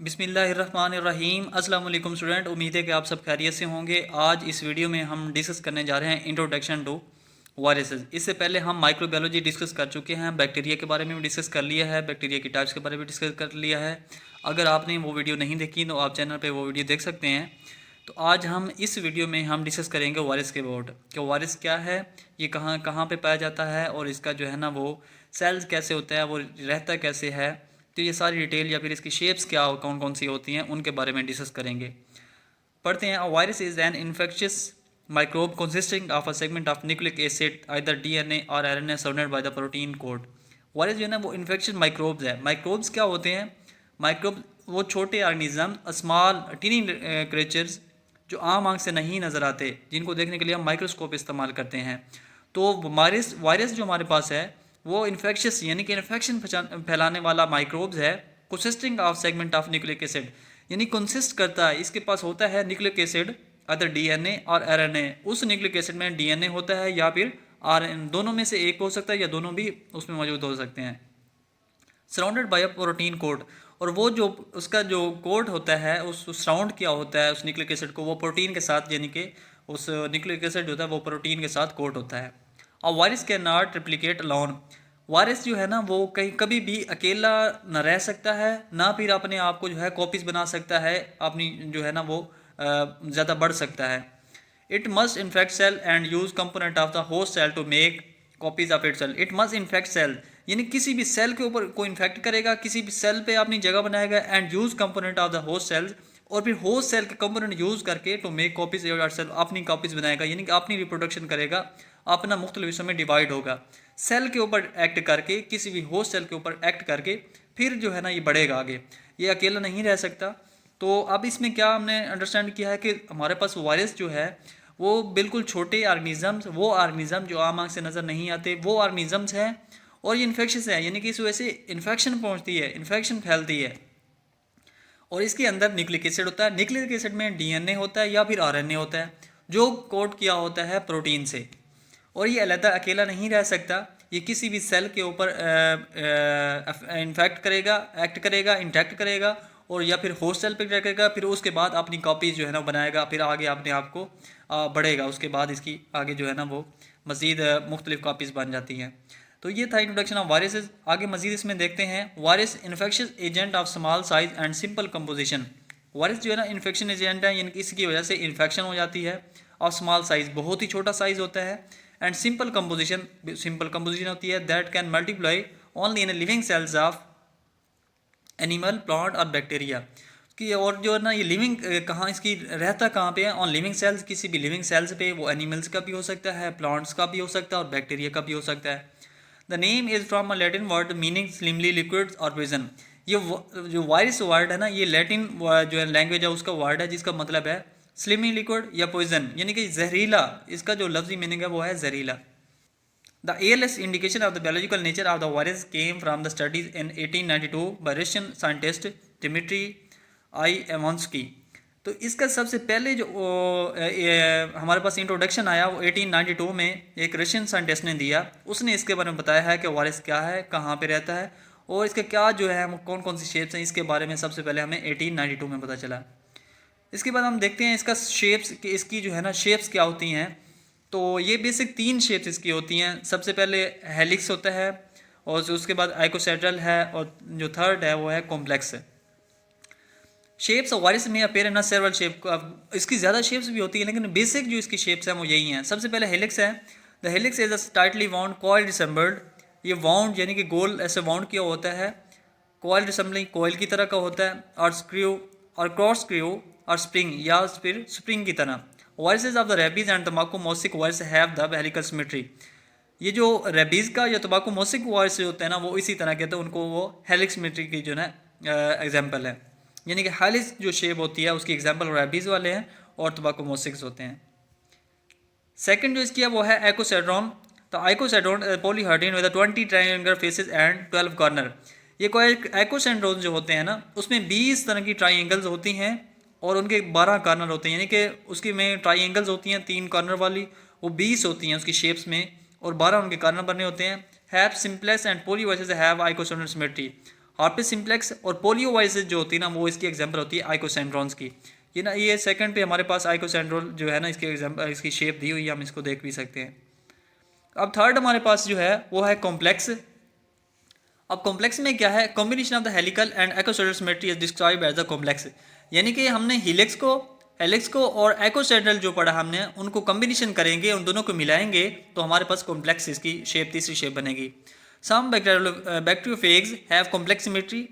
बिस्मिल्लाहिर्रहमानिर्रहीम। अस्सलाम वालेकुम स्टूडेंट, उम्मीद है कि आप सब खैरियत से होंगे। आज इस वीडियो में हम डिस्कस करने जा रहे हैं इंट्रोडक्शन टू वायरसेस। इससे पहले हम माइक्रोबायोलॉजी डिस्कस कर चुके हैं, बैक्टीरिया के बारे में भी डिस्कस कर लिया है, बैक्टीरिया की टाइप्स के बारे में डिस्कस कर लिया है। अगर आपने वो वीडियो नहीं देखी तो आप चैनल पर वो वीडियो देख सकते हैं। तो आज हम इस वीडियो में हम डिस्कस करेंगे वायरस के अबाउट कि वायरस क्या है, ये कहाँ कहाँ पे पाया जाता है और इसका जो है ना वो सेल्स कैसे होता है, वो रहता कैसे है। तो ये सारी डिटेल या फिर इसकी शेप्स क्या कौन कौन सी होती हैं उनके बारे में डिस्कस करेंगे। पढ़ते हैं। Virus is an infectious microbe consisting of a segment of nucleic acid either DNA और RNA surrounded by the protein code. Virus जो है ना वो इन्फेक्शियस माइक्रोब्स है। माइक्रोब्स क्या होते हैं? माइक्रोब वो छोटे ऑर्गेनिज्म, स्मॉल टीनी क्रिएचर्स जो आम आंख से नहीं नज़र आते, जिनको देखने के लिए हम माइक्रोस्कोप इस्तेमाल करते हैं। तो वायरस वायरस जो हमारे पास है वो इन्फेक्शियस यानी कि इन्फेक्शन फैलाने वाला माइक्रोब्स है, consisting of segment of nucleic acid, यानी कंसिस्ट करता है, इसके पास होता है न्यूक्लिक एसिड अदर डीएनए और आरएनए। उस न्यूक्लिक एसिड में डीएनए होता है या फिर आरएनए, दोनों में से एक हो सकता है या दोनों भी उसमें मौजूद हो सकते हैं। Surrounded by a protein code, और वो जो उसका जो कोड होता है उस सराउंड किया होता है उस न्यूक्लिक एसिड को, वो प्रोटीन के साथ, यानी कि उस न्यूक्लिक एसिड होता है वो प्रोटीन के साथ कोड होता है। और virus can not replicate alone. Virus जो है ना वो कहीं कभी भी अकेला न रह सकता है, ना फिर अपने आप को जो है कॉपीज बना सकता है, अपनी जो है ना वो ज़्यादा बढ़ सकता है। It must infect cell and use component of the host cell to make copies of it cell. It must infect cell, यानी किसी भी सेल के ऊपर को इन्फेक्ट करेगा, किसी भी सेल पे अपनी जगह बनाएगा, and use component of the host cells, और फिर होस्ट सेल के कंपोनेंट यूज करके to make copies of cell, अपनी कॉपीज बनाएगा, यानी कि अपनी रिप्रोडक्शन करेगा, अपना मुख्तलिफ हिस्सों में डिवाइड होगा। सेल के ऊपर एक्ट करके, किसी भी होस्ट सेल के ऊपर एक्ट करके फिर जो है ना ये बढ़ेगा आगे, ये अकेला नहीं रह सकता। तो अब इसमें क्या हमने अंडरस्टैंड किया है कि हमारे पास वायरस जो है वो बिल्कुल छोटे ऑर्गेनिजम्स, वो ऑर्गेनिज्म जो आम आंख से नज़र नहीं आते, वो ऑर्गेनिजम्स हैं, और ये इन्फेक्शियस है, यानी कि इस वजह से इन्फेक्शन पहुंचती है, इन्फेक्शन फैलती है। और इसके अंदर न्यूक्लिक एसिड होता है, न्यूक्लिक एसिड में डीएनए होता है या फिर आरएनए होता है जो कोड किया होता है प्रोटीन से, और ये अलग अकेला नहीं रह सकता, ये किसी भी सेल के ऊपर इन्फेक्ट करेगा, एक्ट करेगा, इंटैक्ट करेगा, और या फिर होस्ट सेल पर करेगा, फिर उसके बाद अपनी कॉपीज जो है ना बनाएगा, फिर आगे अपने आप को बढ़ेगा, उसके बाद इसकी आगे जो है ना वो मज़ीद मुख्तलिफ कॉपीज़ बन जाती हैं। तो ये था इंट्रोडक्शन ऑफ वायरसेस। आगे मजीद इसमें देखते हैं। Virus infectious agent of small size and simple composition. Virus जो है ना इन्फेक्शन एजेंट है, यानी कि इसकी वजह से इन्फेक्शन हो जाती है, और स्मॉल साइज बहुत ही छोटा साइज होता है, एंड सिंपल कंपोजिशन होती है, that can multiply only in living cells of animal, plant और बैक्टीरिया की। और जो है ना ये लिविंग कहाँ, इसकी रहता कहाँ पे है? ऑन लिविंग सेल्स, किसी भी लिविंग सेल्स पे। वो एनिमल्स का भी हो सकता है, प्लांट्स का भी हो सकता है, और बैक्टीरिया का भी हो सकता है। The name is from a Latin word meaning slimly liquid और पॉइजन। ये जो वायरस वर्ड है ना, ये लैटिन जो है लैंग्वेज है उसका वर्ड है, जिसका मतलब है स्लिमी लिक्विड या पॉइजन, यानी कि जहरीला। इसका जो लफ्जी मीनिंग है वो है जहरीला। The earliest indication of the biological nature of the virus came from the studies in 1892 by Russian scientist Dmitry Ivansky। तो इसका सबसे पहले जो हमारे पास इंट्रोडक्शन आया वो 1892 में एक रशियन साइंटिस्ट ने दिया। उसने इसके बारे में बताया है कि वायरस क्या है, कहाँ पे रहता है, और इसके क्या जो है कौन कौन सी शेप्स हैं, इसके बारे में सबसे पहले हमें 1892 में पता चला। इसके बाद हम देखते हैं इसका शेप्स, इसकी जो है ना शेप्स क्या होती हैं। तो ये बेसिक 3 शेप्स इसकी होती हैं। सबसे पहले हेलिक्स होता है, और उसके बाद आइकोसेड्रल है, और जो थर्ड है वो है कॉम्प्लेक्स है। शेप्स ऑफ वायरस में अपेयर इन सेवरल शेप, इसकी ज़्यादा शेप्स भी होती हैं, लेकिन बेसिक जो इसकी शेप्स हैं वो यही हैं। सबसे पहले हेलिक्स है। The helix is a tightly wound coil resembled. ये वाउंड यानी कि गोल ऐसे वाउंड किया होता है, कॉइल रिसेंबलिंग, कॉइल की तरह का होता है, और स्क्रू और क्रॉस स्क्रू और स्प्रिंग या फिर स्प्रिंग की तरह। Viruses of the rabies and तम्बाकू mosaic virus have the helical symmetry. ये जो रेबीज का या तम्बाकू मोसिक वायरस होते हैं ना, वो इसी तरह कहते हैं उनको, वो हेलिक्स सिमेट्री की जो है एग्जाम्पल है, यानी कि हेलिक्स जो शेप होती है उसकी एग्जाम्पल रेबीज वाले हैं और तम्बाकू मोसिक्स होते हैं। सेकंड जो इसकी है वो है एकोसेड्रॉन। तो icosahedron polyhedron with 20 triangular faces and 12 corner. ये कोई एकोसेड्रॉन जो होते हैं ना, उसमें 20 तरह की ट्रायंगल्स होती हैं, और उनके 12 कॉर्नर होते हैं, यानी कि उसकी में ट्रायंगल्स होती हैं 3 कॉर्नर वाली, वो 20 होती हैं उसकी शेप्स में, और 12 उनके कॉर्नर बने होते हैं। Have simplex and polio viruses have icosahedron symmetry. Herpes simplex और पोलियोवाइसिस जो होती है ना, वो इसकी एग्जांपल होती है आइकोसेंड्रोन्स की। ये ना, ये सेकंड पे हमारे पास आइकोसेंड्रोल जो है ना, इसके एग्जांपल, इसकी शेप दी हुई है, हम इसको देख भी सकते हैं। अब थर्ड हमारे पास जो है वो है कॉम्प्लेक्स। अब कॉम्प्लेक्स में क्या है, combination of the helical and icosahedral symmetry is described as the complex. यानी कि हमने हेलिक्स को और आइकोसेंड्रल जो पढ़ा हमने, उनको कॉम्बिनेशन करेंगे, उन दोनों को मिलाएंगे तो हमारे पास कॉम्प्लेक्स इसकी शेप, तीसरी शेप बनेगी। सम बैक्टीरियोफेग्स हैव कॉम्प्लेक्स सिमेट्री।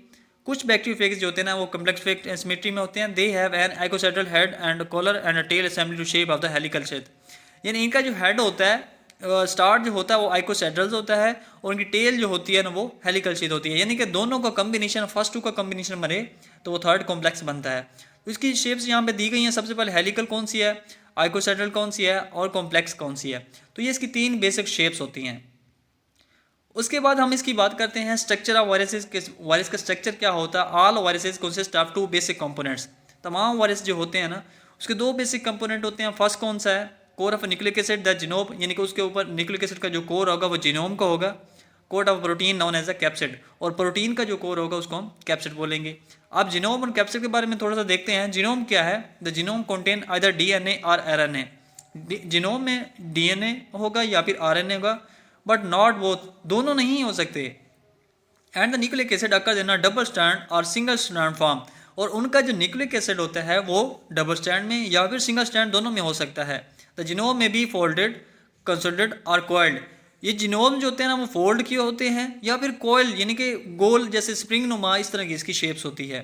कुछ बैक्टीरियोफेग्स जो होते हैं ना, वो कॉम्प्लेक्स सिमेट्री में होते हैं। They have an icosahedral head and collar and tail assembly to shape of the helical shape. यानी इनका जो हेड होता है, स्टार्ट जो होता है वो आइकोसेड्रल्स होता है, और उनकी टेल जो होती है ना वो हेलिकल शीट होती है। यानी कि दोनों का कॉम्बिनेशन, फर्स्ट टू का कॉम्बिनेशन बने तो वो थर्ड कॉम्प्लेक्स बनता है। तो इसकी शेप्स यहाँ पे दी गई हैं। सबसे पहले हेलिकल कौन सी है, आइकोसेड्रल कौन सी है, और कॉम्प्लेक्स कौन सी है। तो ये इसकी 3 बेसिक शेप्स होती हैं। उसके बाद हम इसकी बात करते हैं स्ट्रक्चर ऑफ वायरसेस के। वायरस का स्ट्रक्चर क्या होता है। All viruses consist of 2 basic components. तमाम वायरस जो होते हैं ना, उसके 2 बेसिक कंपोनेंट होते हैं। फर्स्ट कौन सा है, core of nucleic acid the genome, यानी कि उसके ऊपर न्यूक्लिक एसिड का जो कोर होगा वो जीनोम का होगा। Code of protein known as a capsid, और प्रोटीन का जो कोर होगा उसको हम कैप्सिड बोलेंगे। अब जीनोम और कैप्सिड के बारे में थोड़ा सा देखते हैं। जीनोम क्या है, the genome contain either DNA और आरएनए। जीनोम में डीएनए होगा या फिर आरएनए होगा, बट नॉट बोथ, दोनों नहीं हो सकते। And the nucleic acid occurs in a double strand और सिंगल स्ट्रैंड फॉर्म, और उनका जो न्यूक्लिक एसिड होता है वो डबल स्ट्रैंड में या फिर सिंगल स्ट्रैंड, दोनों में हो सकता है। द जीनोम में बी फोल्डेड, कंसोलिडेटेड और कॉइल्ड। ये जीनोम जो होते हैं ना, वो फोल्ड किए होते हैं या फिर कॉइल, यानी कि गोल जैसे स्प्रिंग नुमा, इस तरह की इसकी शेप्स होती है।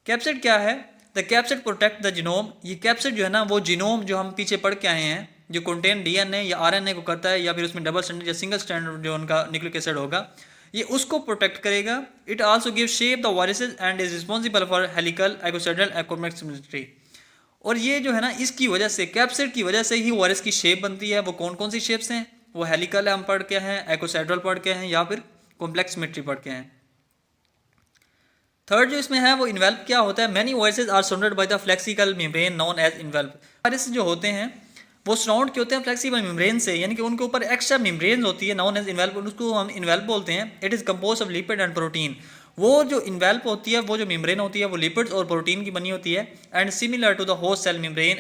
कैप्सिड क्या है, the capsid protect the genome. ये कैप्सिड जो है ना, वो जीनोम जो हम पीछे पढ़ के आए हैं, जो कंटेन डीएनए या आरएनए को करता है, या फिर उसमें डबल स्ट्रैंड या सिंगल स्ट्रैंड जो उनका न्यूक्लिक एसिड होगा, ये उसको प्रोटेक्ट करेगा। It also give shape the viruses and is responsible for helical, icosahedral and complex symmetry. और ये जो है ना, इसकी वजह से, कैप्सिड की वजह से ही वायरस की शेप बनती है। वो कौन कौन सी शेप्स हैं, वो हेलिकल हम पढ़ के हैं, आइकोसेड्रल पढ़ के हैं, या फिर कॉम्प्लेक्स सिमेट्री पढ़ के हैं। थर्ड जो इसमें है वो इन्वेल्प क्या होता है। Many viruses are surrounded by the flexible membrane known as envelope. Virus जो होते हैं वो सराउंड के होते हैं फ्लेक्सिबल मेम्ब्रेन से, यानी कि उनके ऊपर एक्स्ट्रा मेम्ब्रेन होती है, नोन एज इन्वेल्प, उसको हम इन्वेल्प बोलते हैं। It is compose of lipid and protein. वो जो इन्वेल्प होती है, वो जो मेम्ब्रेन होती है, वो लिपिड्स और प्रोटीन की बनी होती है। And similar to the host cell membrane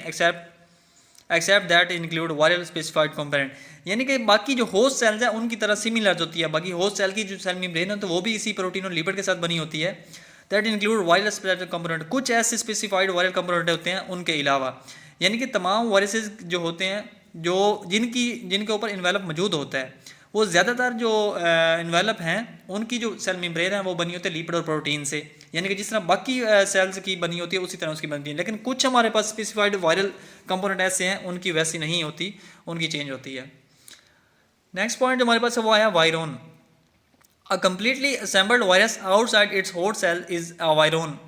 except that include viral specified component. यानी कि बाकी जो होस्ट सेल्स हैं उनकी तरह सिमिलर होती है। बाकी होस्ट सेल की जो सेल मेम्ब्रेन है तो वो भी इसी प्रोटीन और लिपिड के साथ बनी होती है। That include viral specified component. कुछ ऐसे स्पेसिफाइड वायरल कंपोनेंट होते हैं उनके अलावा, यानी कि तमाम वायरसेस जो होते हैं, जो जिनके ऊपर इन्वेलप मौजूद होता है, वो ज़्यादातर जो इन्वेलप हैं उनकी जो सेल मेम्ब्रेन है वो बनी होती है लिपिड और प्रोटीन से। यानी कि जिस तरह बाकी सेल्स की बनी होती है उसी तरह उसकी बनती है। लेकिन कुछ हमारे पास स्पेसिफाइड वायरल कंपोनेंट ऐसे हैं, उनकी वैसी नहीं होती, उनकी चेंज होती है। नेक्स्ट पॉइंट हमारे पास वो आया virion. A completely assembled virus outside its host cell is a virion.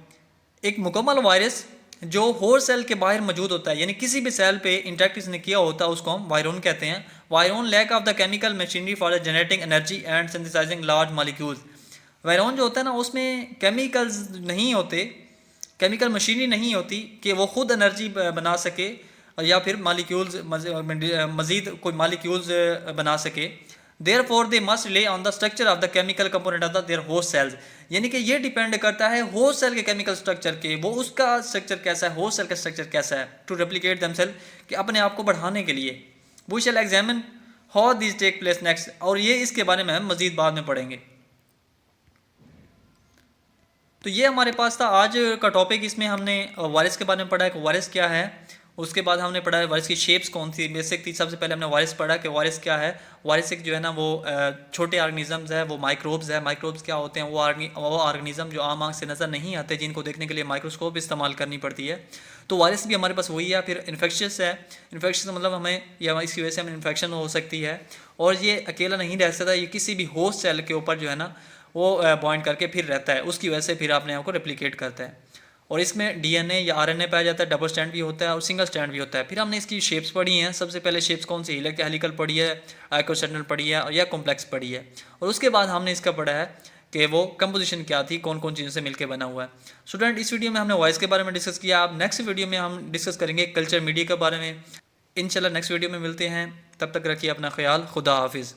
एक मुकम्मल वायरस जो होस्ट सेल के बाहर मौजूद होता है, यानी किसी भी सेल पे इंटरेक्ट इसने किया होता है, उसको हम वायरोन कहते हैं। Virion lack of the chemical machinery for generating energy and synthesizing large molecules. Virion जो होता है ना, उसमें केमिकल्स नहीं होते, केमिकल मशीनरी नहीं होती कि वो खुद एनर्जी बना सके या फिर मॉलिक्यूल्स मज़ीद कोई मॉलिक्यूल्स बना सके। Therefore they must rely on the structure of the chemical component of their host cells। यानी कि ये डिपेंड करता है होस्ट सेल के केमिकल स्ट्रक्चर के, वो उसका स्ट्रक्चर कैसा है, होस्ट सेल का स्ट्रक्चर कैसा है, टू रेप्लिकेट देमसेल्फ, कि अपने आप को बढ़ाने के लिए। We shall examine how this take place next, और ये इसके बारे में हम मजीद बाद में पढ़ेंगे। तो ये हमारे पास था आज का टॉपिक। इसमें हमने वायरस के बारे में पढ़ा है कि वायरस क्या है, उसके बाद हमने पढ़ा है वायरस की शेप्स कौन सी बेसिक थी। सबसे पहले हमने वायरस पढ़ा कि वायरस क्या है। वायरस एक जो है ना वो छोटे ऑर्गेनिजम्स है, वो माइक्रोब्स है। माइक्रोब्स क्या होते हैं, वो ऑर्गेनिज्म जो आम आँख से नज़र नहीं आते, जिनको देखने के लिए माइक्रोस्कोप इस्तेमाल करनी पड़ती है। तो वायरस भी हमारे पास वही है। फिर इन्फेक्शियस है। इन्फेक्शियस मतलब हमें या इसकी वजह से हमें इन्फेक्शन हो सकती है, और ये अकेला नहीं रह सकता, ये किसी भी होस्ट सेल के ऊपर जो है ना वो बॉइंड करके फिर रहता है, उसकी वजह से फिर अपने आप को रेप्लिकेट करता है। और इसमें डीएनए या आरएनए पाया जाता है, डबल स्ट्रैंड भी होता है और सिंगल स्ट्रैंड भी होता है। फिर हमने इसकी शेप्स पढ़ी हैं। सबसे पहले शेप्स कौन सी, हेलिकल पढ़ी है, आइकोसेंड्रल पढ़ी है, या कॉम्प्लेक्स पढ़ी है। और उसके बाद हमने इसका पढ़ा है कि वो कंपोजिशन क्या थी, कौन कौन चीज़ों से मिलकर बना हुआ है। स्टूडेंट, इस वीडियो में हमने वॉइस के बारे में डिस्कस किया। अब नेक्स्ट वीडियो में हम डिस्कस करेंगे कल्चर मीडिया के बारे में। इंशाल्लाह नेक्स्ट वीडियो में मिलते हैं। तब तक रखिए अपना ख्याल। खुदा हाफिज़।